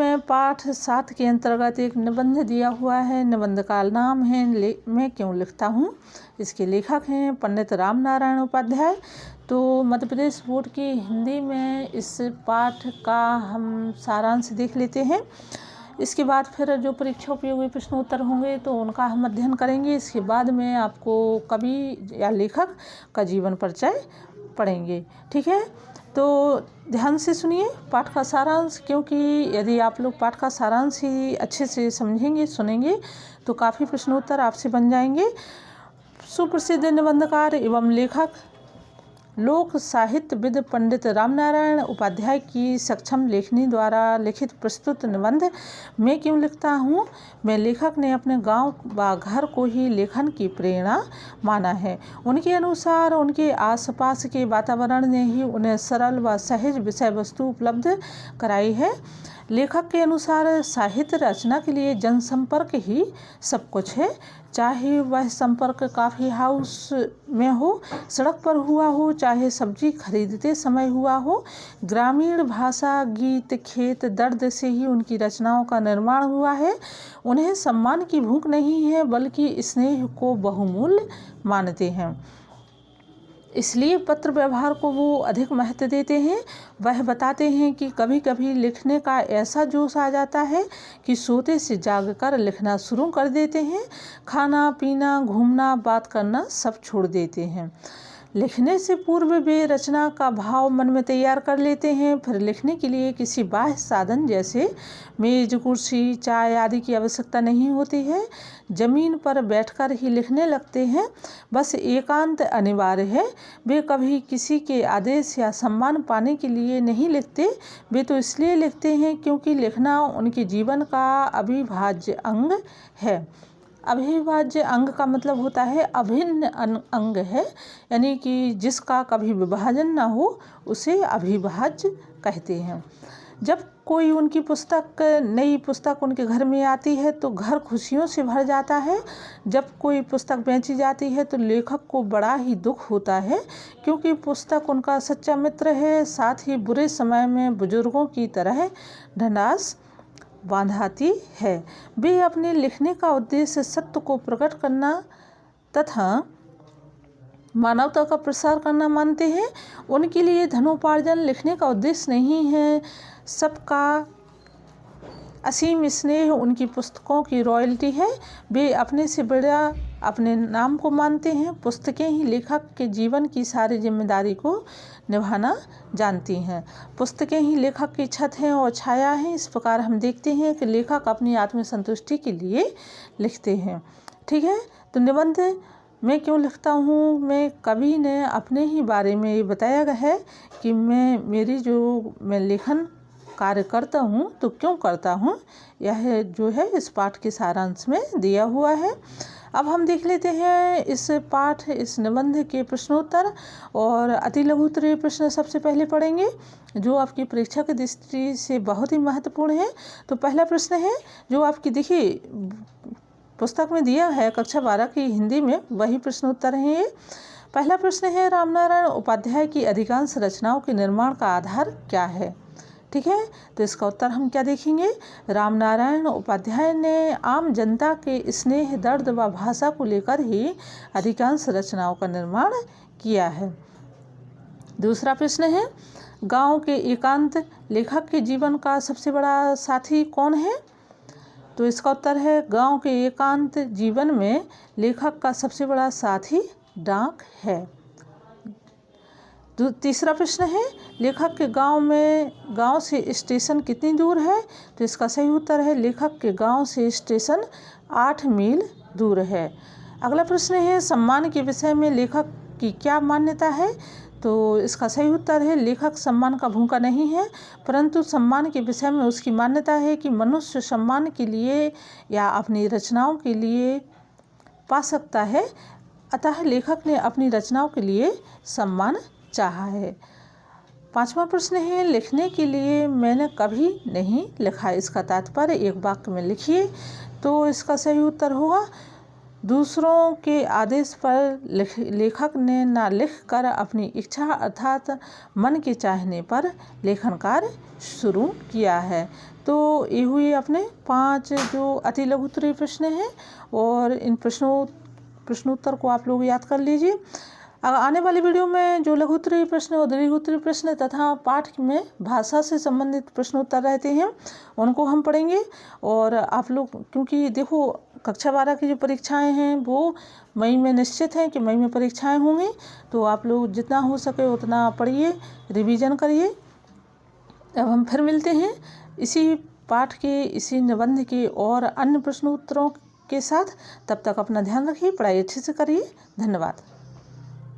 में पाठ 7 के अंतर्गत एक निबंध दिया हुआ है। निबंध का नाम है मैं क्यों लिखता हूँ। इसके लेखक हैं पंडित राम नारायण उपाध्याय। तो मध्य प्रदेश बोर्ड की हिंदी में इस पाठ का हम सारांश देख लेते हैं। इसके बाद फिर जो परीक्षा उपयोगी प्रश्न उत्तर होंगे तो उनका हम अध्ययन करेंगे। इसके बाद में आपको कवि या लेखक का जीवन परिचय पढ़ेंगे। ठीक है, तो ध्यान से सुनिए पाठ का सारांश, क्योंकि यदि आप लोग पाठ का सारांश ही अच्छे से समझेंगे सुनेंगे तो काफ़ी प्रश्नोत्तर आपसे बन जाएंगे। सुप्रसिद्ध निबंधकार एवं लेखक लोक साहित्यविद पंडित रामनारायण उपाध्याय की सक्षम लेखनी द्वारा लिखित प्रस्तुत निबंध मैं क्यों लिखता हूँ में लेखक ने अपने गांव व घर को ही लेखन की प्रेरणा माना है। उनके अनुसार उनके आसपास के वातावरण ने ही उन्हें सरल व सहज विषय वस्तु उपलब्ध कराई है। लेखक के अनुसार साहित्य रचना के लिए जनसंपर्क ही सब कुछ है, चाहे वह संपर्क कॉफ़ी हाउस में हो, सड़क पर हुआ हो, चाहे सब्जी खरीदते समय हुआ हो। ग्रामीण भाषा गीत खेत दर्द से ही उनकी रचनाओं का निर्माण हुआ है। उन्हें सम्मान की भूख नहीं है बल्कि स्नेह को बहुमूल्य मानते हैं, इसलिए पत्र व्यवहार को वो अधिक महत्व देते हैं। वह बताते हैं कि कभी कभी लिखने का ऐसा जोश आ जाता है कि सोते से जागकर लिखना शुरू कर देते हैं। खाना पीना घूमना बात करना सब छोड़ देते हैं। लिखने से पूर्व वे रचना का भाव मन में तैयार कर लेते हैं। फिर लिखने के लिए किसी बाह्य साधन जैसे मेज कुर्सी चाय आदि की आवश्यकता नहीं होती है। जमीन पर बैठकर ही लिखने लगते हैं। बस एकांत अनिवार्य है। वे कभी किसी के आदेश या सम्मान पाने के लिए नहीं लिखते, वे तो इसलिए लिखते हैं क्योंकि लिखना उनके जीवन का अविभाज्य अंग है। अविभाज्य अंग का मतलब होता है अभिन्न अंग है, यानी कि जिसका कभी विभाजन ना हो उसे अविभाज्य कहते हैं। जब कोई उनकी नई पुस्तक उनके घर में आती है तो घर खुशियों से भर जाता है। जब कोई पुस्तक बेची जाती है तो लेखक को बड़ा ही दुख होता है, क्योंकि पुस्तक उनका सच्चा मित्र है। साथ ही बुरे समय में बुजुर्गों की तरह ढंढास बांधाती है। वे अपने लिखने का उद्देश्य सत्य को प्रकट करना तथा मानवता का प्रसार करना मानते हैं। उनके लिए धनोपार्जन लिखने का उद्देश्य नहीं है। सबका असीम स्नेह उनकी पुस्तकों की रॉयल्टी है। वे अपने से बड़ा अपने नाम को मानते हैं। पुस्तकें ही लेखक के जीवन की सारी जिम्मेदारी को निभाना जानती हैं। पुस्तकें ही लेखक की छत हैं और छाया हैं। इस प्रकार हम देखते हैं कि लेखक अपनी आत्मसंतुष्टि के लिए लिखते हैं। ठीक है, तो निबंध मैं क्यों लिखता हूँ में कवि ने अपने ही बारे में ये बताया गया है कि मैं लेखन कार्य करता हूँ तो क्यों करता हूँ, यह जो है इस पाठ के सारांश में दिया हुआ है। अब हम देख लेते हैं इस निबंध के प्रश्नोत्तर और अति लघु उत्तरीय प्रश्न सबसे पहले पढ़ेंगे, जो आपकी परीक्षा की दृष्टि से बहुत ही महत्वपूर्ण है। तो पहला प्रश्न है जो आपकी देखिए पुस्तक में दिया है कक्षा 12 की हिंदी में, वही प्रश्नोत्तर है ये। पहला प्रश्न है रामनारायण उपाध्याय की अधिकांश रचनाओं के निर्माण का आधार क्या है। ठीक है, तो इसका उत्तर हम क्या देखेंगे। रामनारायण उपाध्याय ने आम जनता के स्नेह दर्द व भाषा को लेकर ही अधिकांश रचनाओं का निर्माण किया है। दूसरा प्रश्न है गांव के एकांत लेखक के जीवन का सबसे बड़ा साथी कौन है। तो इसका उत्तर है गांव के एकांत जीवन में लेखक का सबसे बड़ा साथी डाक है। तीसरा प्रश्न है लेखक के गांव से स्टेशन कितनी दूर है। तो इसका सही उत्तर है लेखक के गांव से स्टेशन 8 मील दूर है। अगला प्रश्न है सम्मान के विषय में लेखक की क्या मान्यता है। तो इसका सही उत्तर है लेखक सम्मान का भूखा नहीं है, परंतु सम्मान के विषय में उसकी मान्यता है कि मनुष्य सम्मान के लिए या अपनी रचनाओं के लिए पा सकता है। अतः लेखक ने अपनी रचनाओं के लिए सम्मान चाहा है। पांचवा प्रश्न है लिखने के लिए मैंने कभी नहीं लिखा, इसका तात्पर्य एक वाक्य में लिखिए। तो इसका सही उत्तर होगा दूसरों के आदेश पर लेखक ने ना लिख कर अपनी इच्छा अर्थात मन के चाहने पर लेखन कार्य शुरू किया है। तो ये हुए अपने 5 जो अति लघु उत्तरीय प्रश्न हैं और इन प्रश्नोत्तर को आप लोग याद कर लीजिए। आने वाली वीडियो में जो लघु उत्तरीय प्रश्न और दीर्घ उत्तरीय प्रश्न तथा पाठ में भाषा से संबंधित प्रश्नोत्तर रहते हैं उनको हम पढ़ेंगे। और आप लोग क्योंकि देखो कक्षा 12 की जो परीक्षाएं हैं वो मई में निश्चित है कि मई में परीक्षाएं होंगी, तो आप लोग जितना हो सके उतना पढ़िए, रिवीजन करिए। अब हम फिर मिलते हैं इसी पाठ के, इसी निबंध के और अन्य प्रश्नोत्तरों के साथ। तब तक अपना ध्यान रखिए, पढ़ाई अच्छे से करिए। धन्यवाद।